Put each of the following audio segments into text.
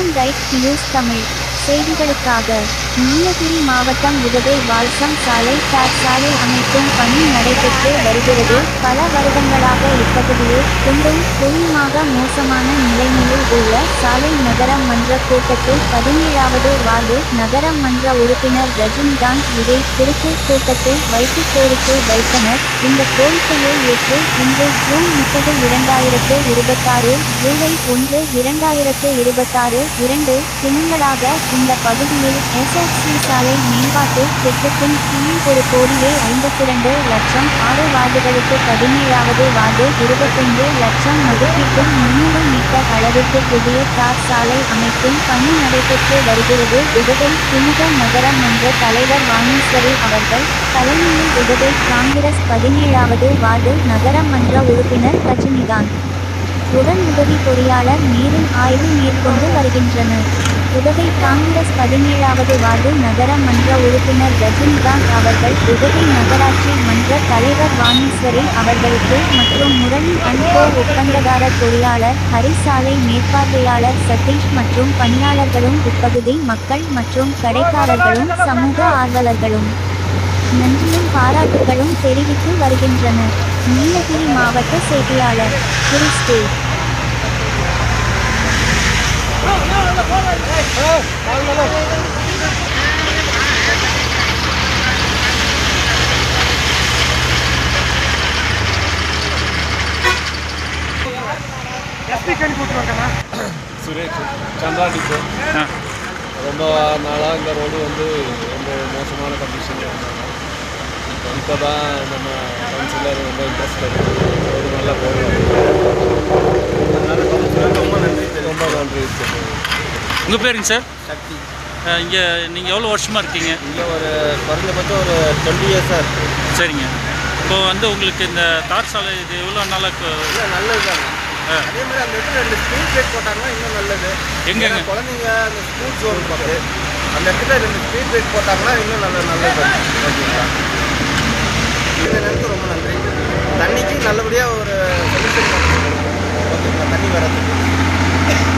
Human rights news Tamil செய்திகளுக்காக நீலகிரி மாவட்டம் Udhagai balsam சாலை தார் சாலை அமைக்கும் பணி நடைபெற்று வருகிறது. பல வருடங்களாக இப்பகுதியில் குண்டும் குழியுமாக மோசமான நிலைமையில் உள்ள சாலை நகர மன்ற கூட்டத்தில் 17வது வார்டு நகர மன்ற உறுப்பினர் ரஜினிகாந்த் இதை குறித்து கூட்டத்தில் வைத்து கோரிக்கை வைத்தனர். இந்த கோரிக்கையை ஏற்று இன்று ஜூன் 30, 2026 ஜூலை 1, 2026 2 தினங்களாக இந்த பகுதியில் எஸ்எஃப்சி சாலை மேம்பாட்டு திட்டத்தின் கீழ் 1,52,00,000 6 வார்டுகளுக்கு 17வது வார்டு 25 லட்சம் மதிப்பீட்டில் 300 மீட்டர் அளவிற்கு புதிய தார் சாலை அமைக்கும் பணி நடைபெற்று வருகிறது. உதகை புனித நகர மன்ற தலைவர் வாணீஸ்வரி அவர்கள் தலைமையில் உதகை காங்கிரஸ் 17வது வார்டு நகர மன்ற உறுப்பினர் ரஜினிகாந்த் உடன் உதவி பொறியாளர் நேரில் ஆய்வு மேற்கொண்டு வருகின்றனர். உதகை காங்கிரஸ் 17வது வார்டு நகர மன்ற உறுப்பினர் ரஜினிகாந்த் அவர்கள் உதகை நகராட்சி மன்ற தலைவர் வாணீஸ்வரி அவர்களுக்கு மற்றும் முரளி அண்ட் கோ ஒப்பந்ததாரர் பொறியாளர் ஹரி சாலை மேற்பார்வையாளர் சதீஷ் மற்றும் பணியாளர்களும் இப்பகுதி மக்கள் மற்றும் கடைக்காரர்களும் சமூக ஆர்வலர்களும் நன்றியும் பாராட்டுகளும் தெரிவித்து வருகின்றனர். நீலகிரி மாவட்ட செய்தியாளர் கிறிஸ்து. சுரேஷ் சந்திராடிப்பு ரொம்ப நாளாக இந்த ரோடு ரொம்ப மோசமான கண்டிஷனில் இருந்தாங்க. இப்போ தான் நம்ம கவுன்சிலர் ரொம்ப இன்ட்ரெஸ்ட் ரோடு நல்லா போடுவாங்க. அதனால கவுன்சிலர் ரொம்ப நன்றி. உங்கள் பேருங்க சார்? சக்தி. இங்கே நீங்கள் எவ்வளோ வருஷமாக இருக்கீங்க? இங்கே குறைஞ்சபட்சம் ஒரு 20 இயர்ஸாக இருக்குது. சரிங்க. இப்போது உங்களுக்கு இந்த தார் சாலை இது எவ்வளோ நாளாக? இல்லை, நல்லது தாங்க. அதே மாதிரி அந்த இடத்துல 2 ஸ்பீட் பிரேக் போட்டாங்கன்னா இன்னும் நல்லது. எங்கெங்க குழந்தைங்க அந்த ஸ்கூல் ஜோன் பார்த்து அந்த இடத்துல 2 ஸ்பீட் பிரேக் போட்டாங்கன்னா இன்னும் நல்லது. ஓகேங்களா? இந்த நேரத்துக்கு ரொம்ப நன்றி. தண்ணிக்கு நல்லபடியாக ஒரு சொல்யூஷன் பண்ணுறோம். ஓகேங்களா? தண்ணி வரதுக்கு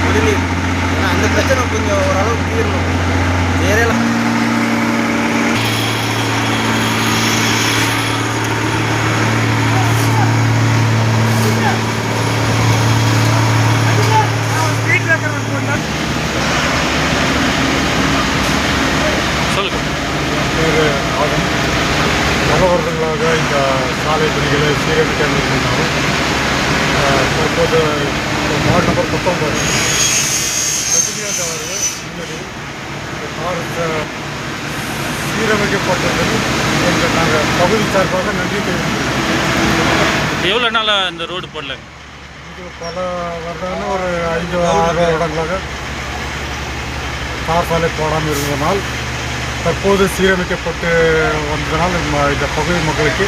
குடிநீர், ஏன்னா அந்த பிரச்சனை கொஞ்சம் ஓரளவுக்கு தீரணும். ஏரியாவில் பல வருடங்களாக இந்த சாலை பணிகளை சீரமைக்க இருந்தாலும் தற்போது வார்டு நம்பர் 19 ரஜினிகாந்த் அவர்கள் முன்னாடி சீரமைக்கப்பட்டது என்று நாங்கள் பகுதி சார்பாக நன்றி தெரிவிக்கிறோம். எவ்வளோ நாளாக இந்த ரோடு போடல? இது பல வருடங்கள் ஒரு 5-6 வருடங்களாக தார் சாலை போடாமல் இருந்ததனால் தற்போது சீரமைக்கப்பட்டு வந்ததனால் இந்த பகுதி மக்களுக்கு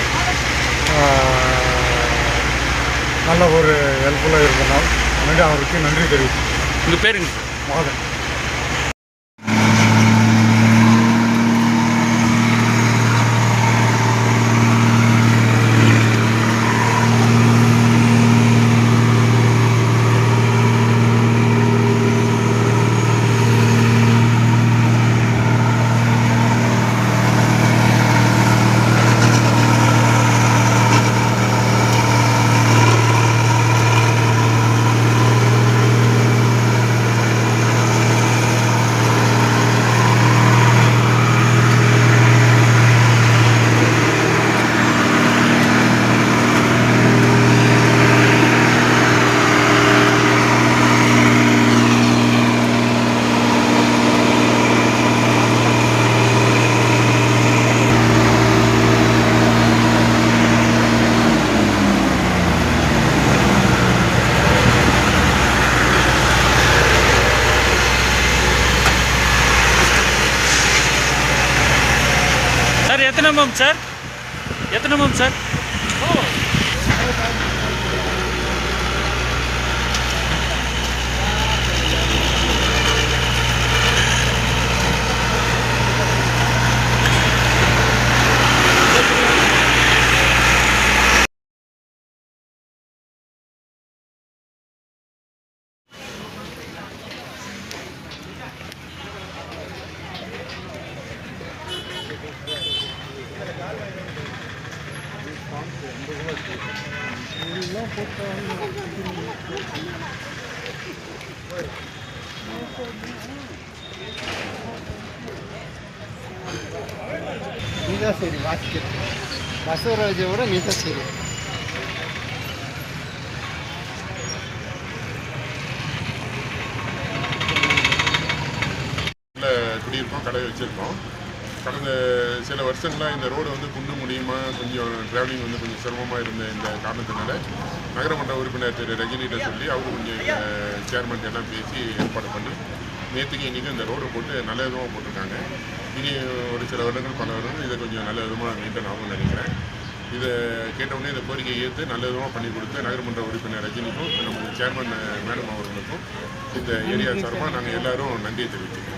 நல்ல ஒரு ஹெல்ப்ஃபுல்லாக இருந்தனால் அவருக்கு நன்றி தெரிவிக்கிறேன். உங்கள் பேருங்க? மாதன். எத்தனை mm சார்? எத்தனை mm சார்? நீதான் சரி வாசிக்க பசவராஜோட நீதான் சரி. குடியிருக்கோம், கடை வச்சுருக்கோம். கடந்த சில வருஷங்களாக இந்த ரோடு வந்து குண்டு முடியுமா கொஞ்சம் ட்ராவலிங் வந்து கொஞ்சம் சிரமமாக இருந்த இந்த காரணத்தினால நகரமன்ற உறுப்பினர் திரு ரஜினிகிட்ட சொல்லி அவர் கொஞ்சம் சேர்மன் எல்லாம் பேசி ஏற்பாடு பண்ணி நேற்றுக்கு இன்றைக்கும் இந்த ரோடு போட்டு நல்ல விதமாக போட்டிருக்காங்க. இனி ஒரு சில வருடங்கள் பல வருடங்கள் இதை கொஞ்சம் நல்ல விதமாக மெயின்டைன் ஆகும்னு நினைக்கிறேன். இதை கேட்டவுடனே இந்த கோரிக்கையை ஏற்று நல்ல விதமாக பண்ணி கொடுத்து நகரமன்ற உறுப்பினர் ரஜினிக்கும் நம்ம சேர்மன் மேடம் அவர்களுக்கும் இந்த ஏரியா சார்பாக நாங்கள் எல்லோரும் நன்றியை தெரிவிச்சுக்கிறோம்.